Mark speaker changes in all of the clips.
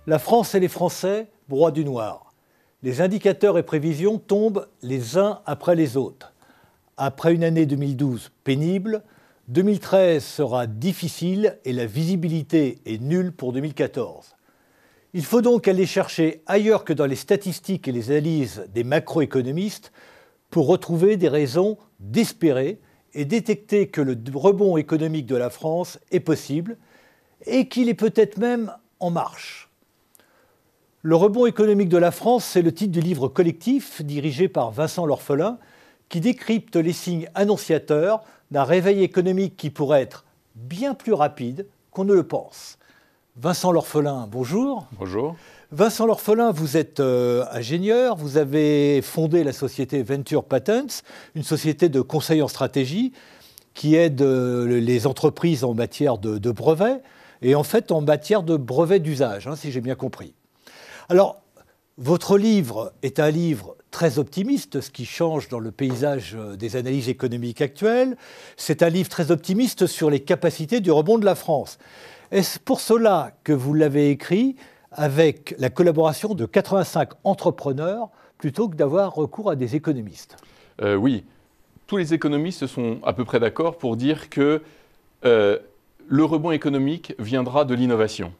Speaker 1: La France et les Français broient du noir. Les indicateurs et prévisions tombent les uns après les autres. Après une année 2012 pénible, 2013 sera difficile et la visibilité est nulle pour 2014. Il faut donc aller chercher ailleurs que dans les statistiques et les analyses des macroéconomistes pour retrouver des raisons d'espérer et détecter que le rebond économique de la France est possible et qu'il est peut-être même en marche. Le rebond économique de la France, c'est le titre du livre collectif dirigé par Vincent L'Orphelin qui décrypte les signes annonciateurs d'un réveil économique qui pourrait être bien plus rapide qu'on ne le pense. Vincent L'Orphelin, bonjour.
Speaker 2: Bonjour.
Speaker 1: Vincent L'Orphelin, vous êtes ingénieur, vous avez fondé la société Venture Patents, une société de conseil en stratégie qui aide les entreprises en matière de brevets et en fait en matière de brevets d'usage, si j'ai bien compris. Alors, votre livre est un livre très optimiste, ce qui change dans le paysage des analyses économiques actuelles. C'est un livre très optimiste sur les capacités du rebond de la France. Est-ce pour cela que vous l'avez écrit avec la collaboration de 85 entrepreneurs plutôt que d'avoir recours à des économistes?
Speaker 2: Oui, tous les économistes sont à peu près d'accord pour dire que le rebond économique viendra de l'innovation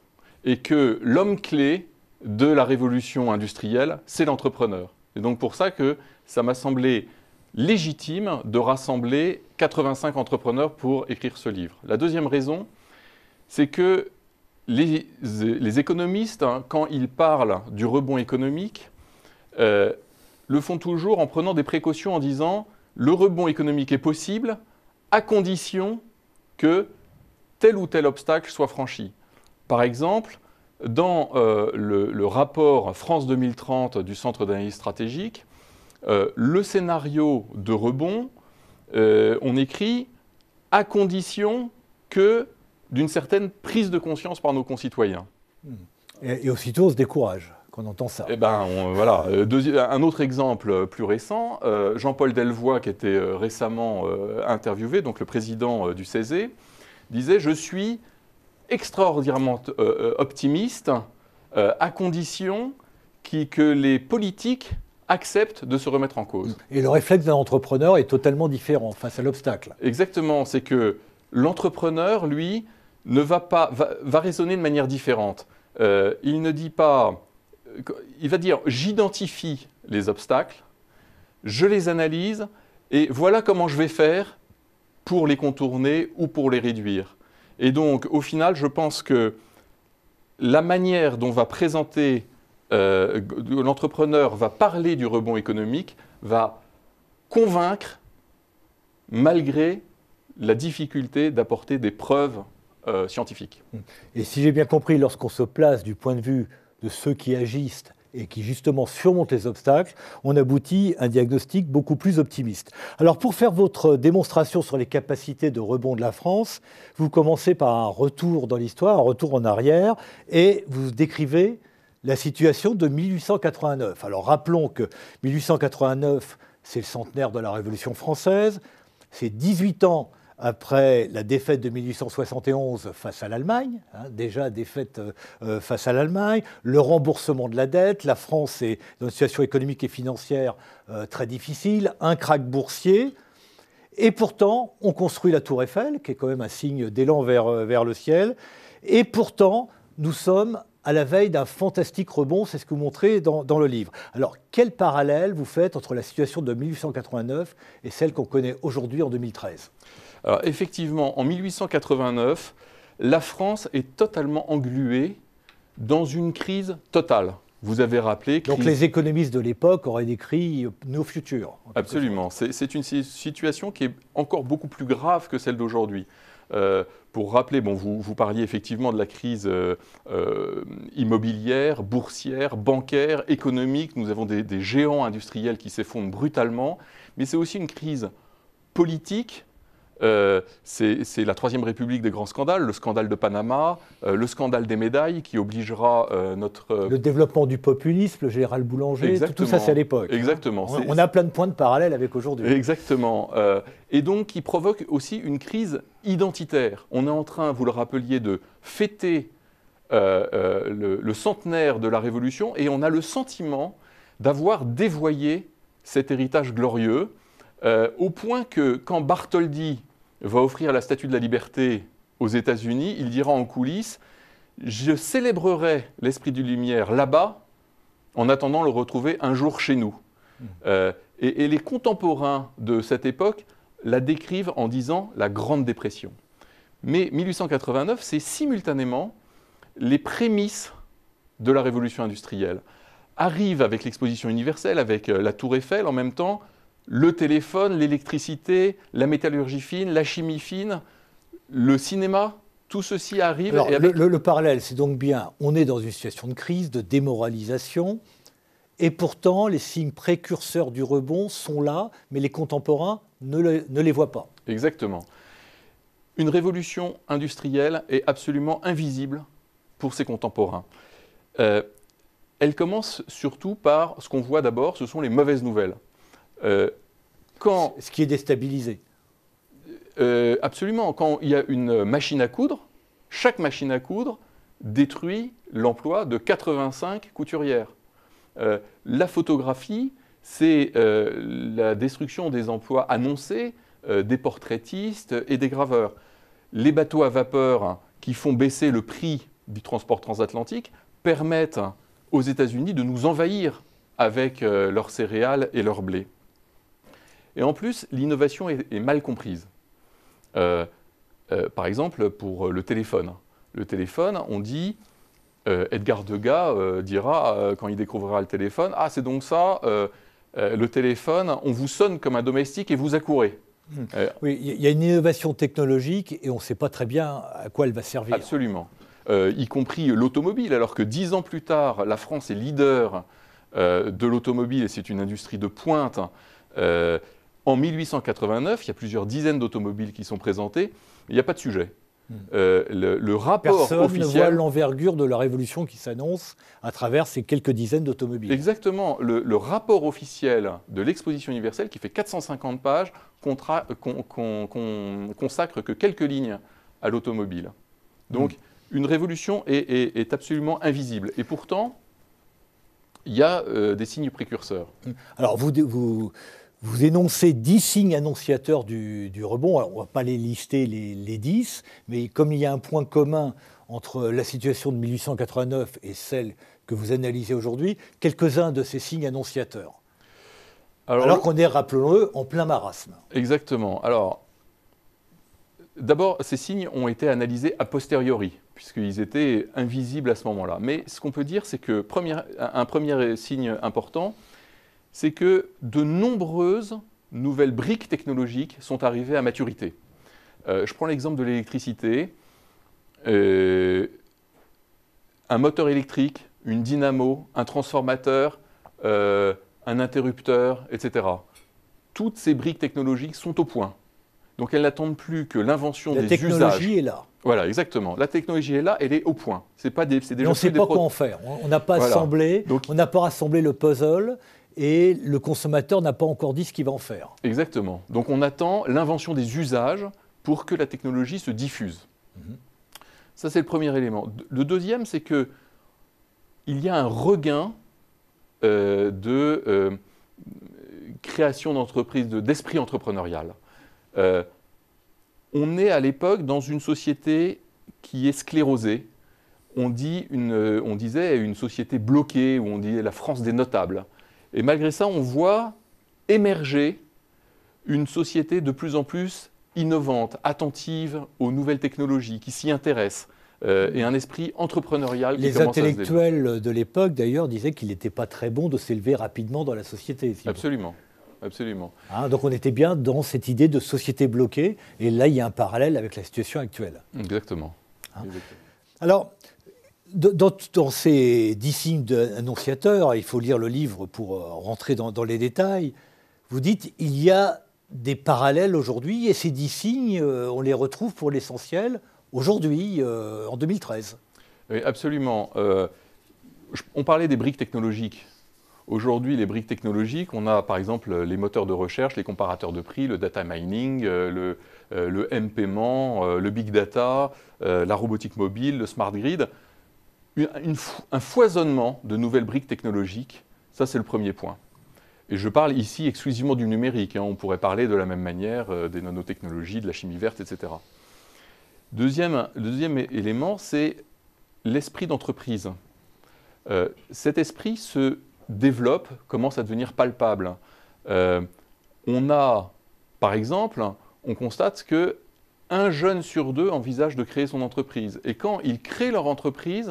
Speaker 2: et que l'homme clé de la révolution industrielle, c'est l'entrepreneur. Et donc pour ça que ça m'a semblé légitime de rassembler 85 entrepreneurs pour écrire ce livre. La deuxième raison, c'est que les économistes, quand ils parlent du rebond économique, le font toujours en prenant des précautions en disant « le rebond économique est possible à condition que tel ou tel obstacle soit franchi ». Par exemple, dans le rapport France 2030 du Centre d'analyse stratégique, le scénario de rebond, on écrit « à condition que d'une certaine prise de conscience par nos concitoyens ».
Speaker 1: Et aussitôt, on se décourage quand on entend ça.
Speaker 2: Eh ben, voilà. Un autre exemple plus récent, Jean-Paul Delevoye, qui était récemment interviewé, donc le président du CESE, disait « Je suis extraordinairement optimiste à condition que les politiques acceptent de se remettre en cause ».
Speaker 1: Et le réflexe d'un entrepreneur est totalement différent face à l'obstacle.
Speaker 2: Exactement, c'est que l'entrepreneur, lui, va raisonner de manière différente. Il ne dit pas, il va dire « j'identifie les obstacles, je les analyse et voilà comment je vais faire pour les contourner ou pour les réduire ». Et donc, au final, je pense que la manière dont va présenter, l'entrepreneur va parler du rebond économique, va convaincre, malgré la difficulté d'apporter des preuves scientifiques.
Speaker 1: Et si j'ai bien compris, lorsqu'on se place du point de vue de ceux qui agissent et qui justement surmontent les obstacles, on aboutit à un diagnostic beaucoup plus optimiste. Alors pour faire votre démonstration sur les capacités de rebond de la France, vous commencez par un retour dans l'histoire, un retour en arrière, et vous décrivez la situation de 1889. Alors rappelons que 1889, c'est le centenaire de la Révolution française, c'est 18 ans après la défaite de 1871 face à l'Allemagne, déjà défaite face à l'Allemagne, le remboursement de la dette, la France est dans une situation économique et financière très difficile, un krach boursier, et pourtant on construit la Tour Eiffel, qui est quand même un signe d'élan vers le ciel, et pourtant nous sommes à la veille d'un fantastique rebond, c'est ce que vous montrez dans le livre. Alors, quel parallèle vous faites entre la situation de 1889 et celle qu'on connaît aujourd'hui en 2013 ?
Speaker 2: Alors, effectivement, en 1889, la France est totalement engluée dans une crise totale. Vous avez rappelé...
Speaker 1: Donc les économistes de l'époque auraient décrit nos futurs.
Speaker 2: Absolument. C'est une situation qui est encore beaucoup plus grave que celle d'aujourd'hui. Pour rappeler, vous parliez effectivement de la crise immobilière, boursière, bancaire, économique. Nous avons des géants industriels qui s'effondrent brutalement. Mais c'est aussi une crise politique. C'est la Troisième République des grands scandales, le scandale de Panama, le scandale des médailles qui obligera notre...
Speaker 1: Le développement du populisme, le général Boulanger, tout ça c'est à l'époque.
Speaker 2: Exactement.
Speaker 1: On a plein de points de parallèle avec aujourd'hui.
Speaker 2: Exactement. Et donc qui provoque aussi une crise identitaire. On est en train, vous le rappeliez, de fêter le centenaire de la Révolution, et on a le sentiment d'avoir dévoyé cet héritage glorieux, au point que quand Bartholdi va offrir la Statue de la Liberté aux États-Unis, il dira en coulisses « Je célébrerai l'esprit de lumière là-bas, en attendant de le retrouver un jour chez nous ». Et les contemporains de cette époque la décrivent en disant « la Grande Dépression ». Mais 1889, c'est simultanément les prémices de la révolution industrielle. Arrive avec l'exposition universelle, avec la Tour Eiffel, en même temps, le téléphone, l'électricité, la métallurgie fine, la chimie fine, le cinéma, tout ceci arrive.
Speaker 1: Alors,
Speaker 2: et avec...
Speaker 1: le parallèle, c'est donc bien, on est dans une situation de crise, de démoralisation, et pourtant les signes précurseurs du rebond sont là, mais les contemporains ne les voient pas.
Speaker 2: Exactement. Une révolution industrielle est absolument invisible pour ses contemporains. Elle commence surtout par ce qu'on voit d'abord, ce sont les mauvaises nouvelles.
Speaker 1: Ce qui est déstabilisé.
Speaker 2: Absolument. Quand il y a une machine à coudre, chaque machine à coudre détruit l'emploi de 85 couturières. La photographie, c'est la destruction des emplois annoncés des portraitistes et des graveurs. Les bateaux à vapeur qui font baisser le prix du transport transatlantique permettent aux États-Unis de nous envahir avec leurs céréales et leurs blés. Et en plus, l'innovation est mal comprise. Par exemple, pour le téléphone. Le téléphone, on dit, Edgar Degas dira, quand il découvrira le téléphone, « Ah, c'est donc ça, le téléphone, on vous sonne comme un domestique et vous accourez. »
Speaker 1: Oui, il y a une innovation technologique et on ne sait pas très bien à quoi elle va servir.
Speaker 2: Absolument. Y compris l'automobile, alors que 10 ans plus tard, la France est leader de l'automobile et c'est une industrie de pointe. En 1889, il y a plusieurs dizaines d'automobiles qui sont présentées, il n'y a pas de sujet. Le rapport
Speaker 1: Personne
Speaker 2: officiel...
Speaker 1: ne voit l'envergure de la révolution qui s'annonce à travers ces quelques dizaines d'automobiles.
Speaker 2: Exactement. Le rapport officiel de l'exposition universelle, qui fait 450 pages, consacre que quelques lignes à l'automobile. Donc, une révolution est absolument invisible. Et pourtant, il y a des signes précurseurs.
Speaker 1: Alors, vous énoncez 10 signes annonciateurs du rebond. Alors, on ne va pas les lister, les 10, mais comme il y a un point commun entre la situation de 1889 et celle que vous analysez aujourd'hui, quelques-uns de ces signes annonciateurs. Alors qu'on est, rappelons-le, en plein marasme. Exactement.
Speaker 2: Alors, d'abord, ces signes ont été analysés a posteriori, puisqu'ils étaient invisibles à ce moment-là. Mais ce qu'on peut dire, c'est que un premier signe important, c'est que de nombreuses nouvelles briques technologiques sont arrivées à maturité. Je prends l'exemple de l'électricité. Un moteur électrique, une dynamo, un transformateur, un interrupteur, etc. Toutes ces briques technologiques sont au point. Donc elles n'attendent plus que l'invention des usages.
Speaker 1: La technologie est là.
Speaker 2: Voilà, exactement. La technologie est là, elle est au point. C'est déjà
Speaker 1: on ne sait pas quoi en faire. On n'a pas assemblé, on n'a pas rassemblé le puzzle et le consommateur n'a pas encore dit ce qu'il va en faire.
Speaker 2: Exactement. Donc on attend l'invention des usages pour que la technologie se diffuse. Ça, c'est le premier élément. Le deuxième, c'est qu'il y a un regain de création d'entreprises, d'esprit entrepreneurial. On est à l'époque dans une société qui est sclérosée. On disait une société bloquée, où on dit la France des notables. Et malgré ça, on voit émerger une société de plus en plus innovante, attentive aux nouvelles technologies, qui s'y intéresse, et un esprit entrepreneurial qui commence à se développer.
Speaker 1: Les intellectuels de l'époque, d'ailleurs, disaient qu'il n'était pas très bon de s'élever rapidement dans la société.
Speaker 2: Absolument. Absolument.
Speaker 1: Donc on était bien dans cette idée de société bloquée, et là il y a un parallèle avec la situation actuelle.
Speaker 2: Exactement.
Speaker 1: Alors, dans ces 10 signes annonciateurs, il faut lire le livre pour rentrer dans les détails, vous dites il y a des parallèles aujourd'hui, et ces 10 signes, on les retrouve pour l'essentiel aujourd'hui, en 2013.
Speaker 2: Oui, absolument. On parlait des briques technologiques. Aujourd'hui, les briques technologiques, on a par exemple les moteurs de recherche, les comparateurs de prix, le data mining, le M-paiement, le big data, la robotique mobile, le smart grid. un foisonnement de nouvelles briques technologiques. Ça, c'est le premier point. Et je parle ici exclusivement du numérique. On pourrait parler de la même manière des nanotechnologies, de la chimie verte, etc. Deuxième élément, c'est l'esprit d'entreprise. Cet esprit se développe, commence à devenir palpable. On a, par exemple, on constate qu'un jeune sur deux envisage de créer son entreprise. Et quand ils créent leur entreprise,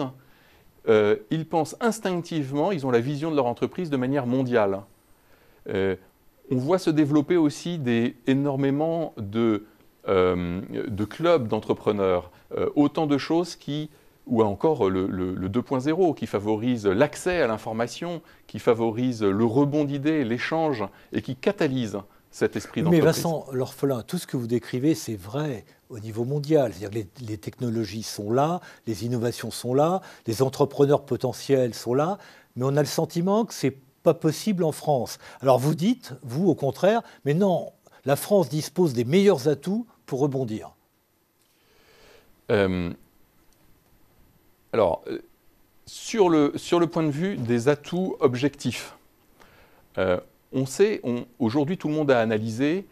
Speaker 2: ils pensent instinctivement, ils ont la vision de leur entreprise de manière mondiale. On voit se développer aussi énormément de clubs d'entrepreneurs, autant de choses ou encore le 2.0 qui favorise l'accès à l'information, qui favorise le rebond d'idées, l'échange et qui catalyse cet esprit d'entreprise.
Speaker 1: Mais Vincent L'Orphelin, tout ce que vous décrivez, c'est vrai au niveau mondial. C'est-à-dire que les technologies sont là, les innovations sont là, les entrepreneurs potentiels sont là, mais on a le sentiment que ce n'est pas possible en France. Alors vous dites, vous au contraire, mais non, la France dispose des meilleurs atouts pour rebondir.
Speaker 2: Alors, sur le point de vue des atouts objectifs, on sait, aujourd'hui tout le monde a analysé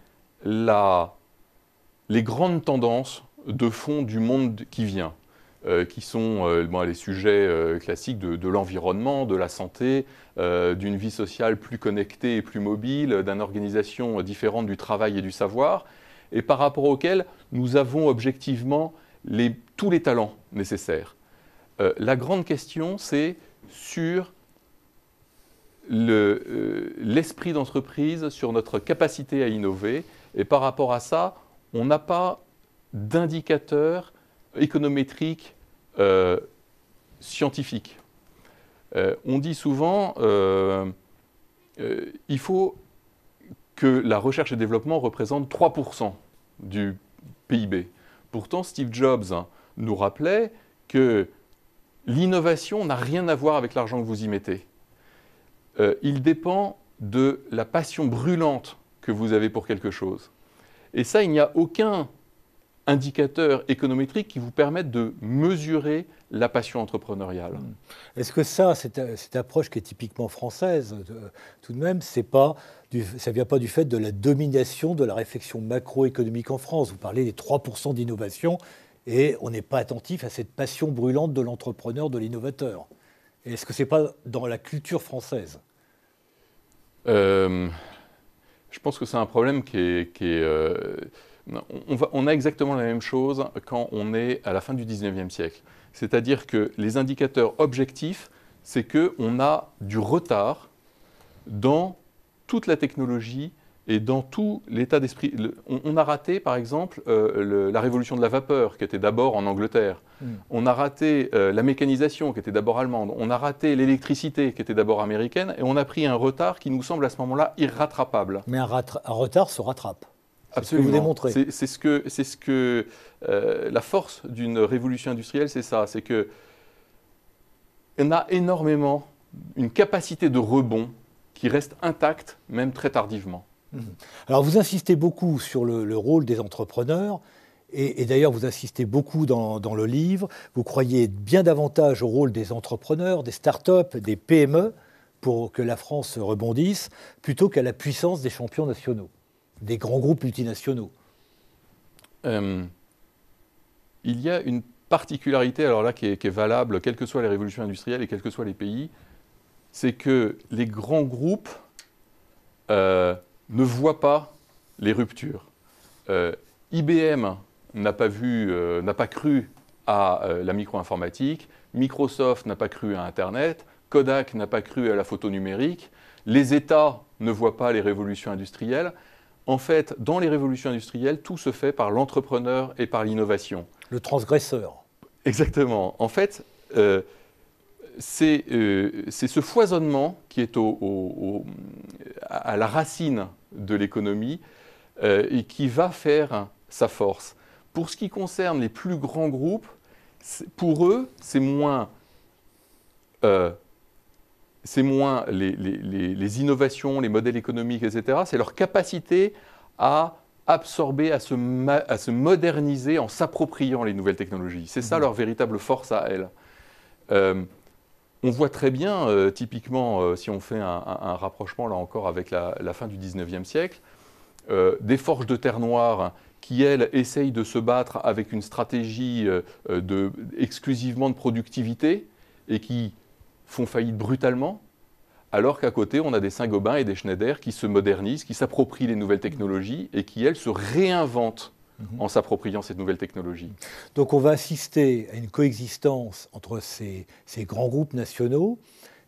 Speaker 2: les grandes tendances de fond du monde qui vient, qui sont les sujets classiques de l'environnement, de la santé, d'une vie sociale plus connectée et plus mobile, d'une organisation différente du travail et du savoir, et par rapport auxquels nous avons objectivement tous les talents nécessaires. La grande question, c'est sur l'esprit d'entreprise, sur notre capacité à innover. Et par rapport à ça, on n'a pas d'indicateur économétrique scientifique. On dit souvent il faut que la recherche et développement représente 3% du PIB. Pourtant, Steve Jobs nous rappelait que l'innovation n'a rien à voir avec l'argent que vous y mettez. Il dépend de la passion brûlante que vous avez pour quelque chose. Et ça, il n'y a aucun indicateur économétrique qui vous permette de mesurer la passion entrepreneuriale.
Speaker 1: Est-ce que ça, cette approche qui est typiquement française, tout de même, ça ne vient pas du fait de la domination de la réflexion macroéconomique en France? Vous parlez des 3% d'innovation et on n'est pas attentif à cette passion brûlante de l'entrepreneur, de l'innovateur. Est-ce que ce n'est pas dans la culture française?
Speaker 2: Je pense que c'est un problème qui est on a exactement la même chose quand on est à la fin du 19e siècle. C'est-à-dire que les indicateurs objectifs, c'est qu'on a du retard dans toute la technologie et dans tout l'état d'esprit. On a raté, par exemple, la révolution de la vapeur, qui était d'abord en Angleterre. On a raté la mécanisation, qui était d'abord allemande. On a raté l'électricité, qui était d'abord américaine. Et on a pris un retard qui nous semble à ce moment-là irrattrapable.
Speaker 1: Mais un retard se rattrape.
Speaker 2: Absolument.
Speaker 1: Ce que vous démontrez.
Speaker 2: C'est ce que la force d'une révolution industrielle, c'est ça. C'est qu'on a énormément une capacité de rebond qui reste intacte, même très tardivement.
Speaker 1: Alors vous insistez beaucoup sur le rôle des entrepreneurs, et d'ailleurs vous insistez beaucoup dans le livre. Vous croyez bien davantage au rôle des entrepreneurs, des start-up, des PME, pour que la France rebondisse, plutôt qu'à la puissance des champions nationaux, des grands groupes multinationaux.
Speaker 2: Il y a une particularité, alors là, qui est valable, quelles que soient les révolutions industrielles et quels que soient les pays, c'est que les grands groupes ne voient pas les ruptures. IBM n'a pas cru à la micro-informatique, Microsoft n'a pas cru à Internet, Kodak n'a pas cru à la photo numérique, les États ne voient pas les révolutions industrielles. En fait, dans les révolutions industrielles, tout se fait par l'entrepreneur et par l'innovation. Le
Speaker 1: transgresseur.
Speaker 2: Exactement. En fait, c'est ce foisonnement qui est à la racine de l'économie et qui va faire sa force. Pour ce qui concerne les plus grands groupes, pour eux, c'est moins les innovations, les modèles économiques, etc. C'est leur capacité à absorber, à se moderniser en s'appropriant les nouvelles technologies. C'est ça leur véritable force à elles. On voit très bien, typiquement, si on fait un rapprochement là encore avec la fin du 19e siècle, des forges de terre noire qui, elles, essayent de se battre avec une stratégie exclusivement de productivité et qui font faillite brutalement, alors qu'à côté, on a des Saint-Gobain et des Schneider qui se modernisent, qui s'approprient les nouvelles technologies et qui, elles, se réinventent en s'appropriant cette nouvelle technologie.
Speaker 1: Donc on va assister à une coexistence entre ces grands groupes nationaux,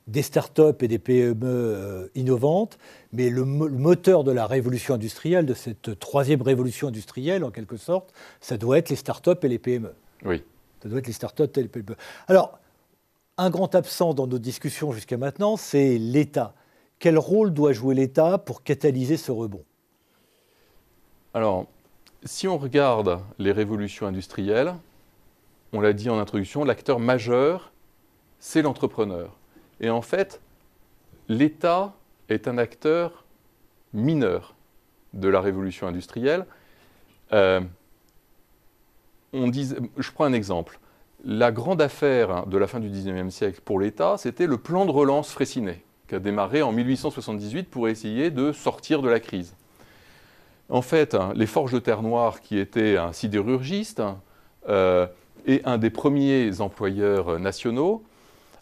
Speaker 1: des start-up et des PME innovantes, mais le moteur de la révolution industrielle, de cette troisième révolution industrielle en quelque sorte, ça doit être les start-up et les PME.
Speaker 2: Oui.
Speaker 1: Ça doit être les start-up et les PME. Alors, un grand absent dans nos discussions jusqu'à maintenant, c'est l'État. Quel rôle doit jouer l'État pour catalyser ce rebond?
Speaker 2: Alors, si on regarde les révolutions industrielles, on l'a dit en introduction, l'acteur majeur, c'est l'entrepreneur. Et en fait, l'État est un acteur mineur de la révolution industrielle. Je prends un exemple. La grande affaire de la fin du 19e siècle pour l'État, c'était le plan de relance Freycinet, qui a démarré en 1878 pour essayer de sortir de la crise. En fait, les forges de terre noire, qui étaient un sidérurgiste et un des premiers employeurs nationaux,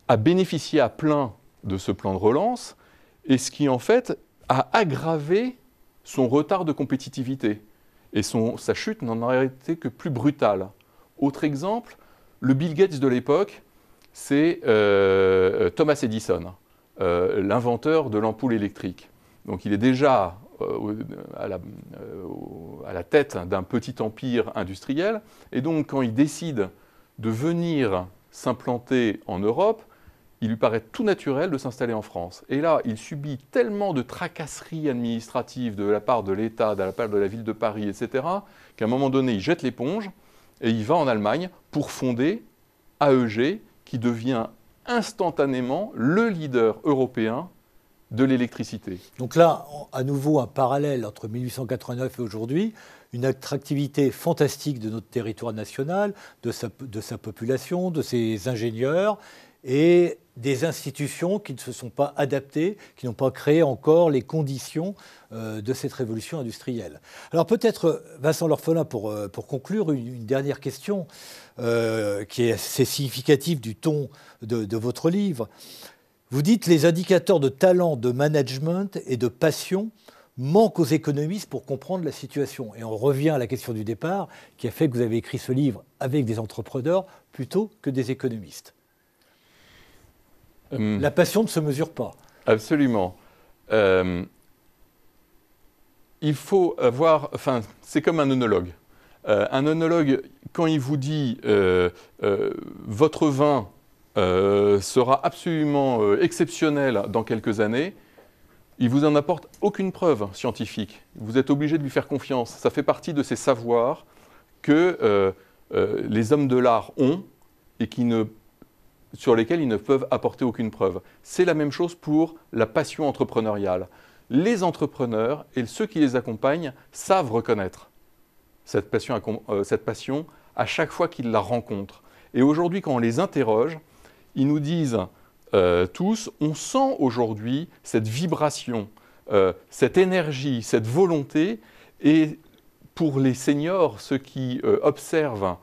Speaker 2: a bénéficié à plein de ce plan de relance, et ce qui en fait a aggravé son retard de compétitivité. Et sa chute n'en a été que plus brutale. Autre exemple, le Bill Gates de l'époque, c'est Thomas Edison, l'inventeur de l'ampoule électrique. Donc il est déjà à la tête d'un petit empire industriel, et donc quand il décide de venir s'implanter en Europe, il lui paraît tout naturel de s'installer en France. Et là, il subit tellement de tracasseries administratives de la part de l'État, de la part de la ville de Paris, etc., qu'à un moment donné, il jette l'éponge et il va en Allemagne pour fonder AEG, qui devient instantanément le leader européen de l'électricité.
Speaker 1: Donc là, à nouveau, un parallèle entre 1889 et aujourd'hui, une attractivité fantastique de notre territoire national, de sa population, de ses ingénieurs, et des institutions qui ne se sont pas adaptées, qui n'ont pas créé encore les conditions de cette révolution industrielle. Alors peut-être, Vincent L'Orphelin, pour conclure, une dernière question qui est assez significative du ton de votre livre. Vous dites « Les indicateurs de talent, de management et de passion manquent aux économistes pour comprendre la situation ». Et on revient à la question du départ qui a fait que vous avez écrit ce livre avec des entrepreneurs plutôt que des économistes. La passion ne se mesure pas.
Speaker 2: Absolument. Il faut avoir... Enfin, c'est comme un œnologue. Un œnologue, quand il vous dit votre vin sera absolument exceptionnel dans quelques années, il vous en apporte aucune preuve scientifique. Vous êtes obligé de lui faire confiance. Ça fait partie de ces savoirs que les hommes de l'art ont et sur lesquels ils ne peuvent apporter aucune preuve. C'est la même chose pour la passion entrepreneuriale. Les entrepreneurs et ceux qui les accompagnent savent reconnaître cette passion à chaque fois qu'ils la rencontrent. Et aujourd'hui, quand on les interroge, ils nous disent tous, on sent aujourd'hui cette vibration, cette énergie, cette volonté. Et pour les seniors, ceux qui observent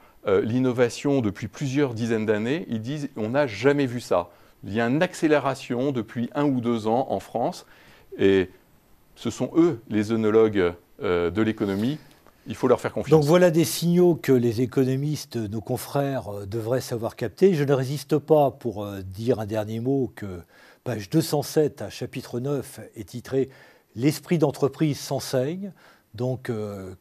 Speaker 2: l'innovation depuis plusieurs dizaines d'années, ils disent on n'a jamais vu ça. Il y a une accélération depuis 1 ou 2 ans en France, et ce sont eux les œnologues de l'économie. Il faut leur faire confiance.
Speaker 1: Donc voilà des signaux que les économistes, nos confrères, devraient savoir capter. Je ne résiste pas pour dire un dernier mot que page 207, à chapitre 9, est titré « L'esprit d'entreprise s'enseigne ». Donc,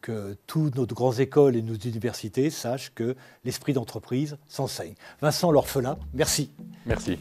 Speaker 1: que toutes nos grandes écoles et nos universités sachent que l'esprit d'entreprise s'enseigne. Vincent L'Orphelin, merci.
Speaker 2: Merci.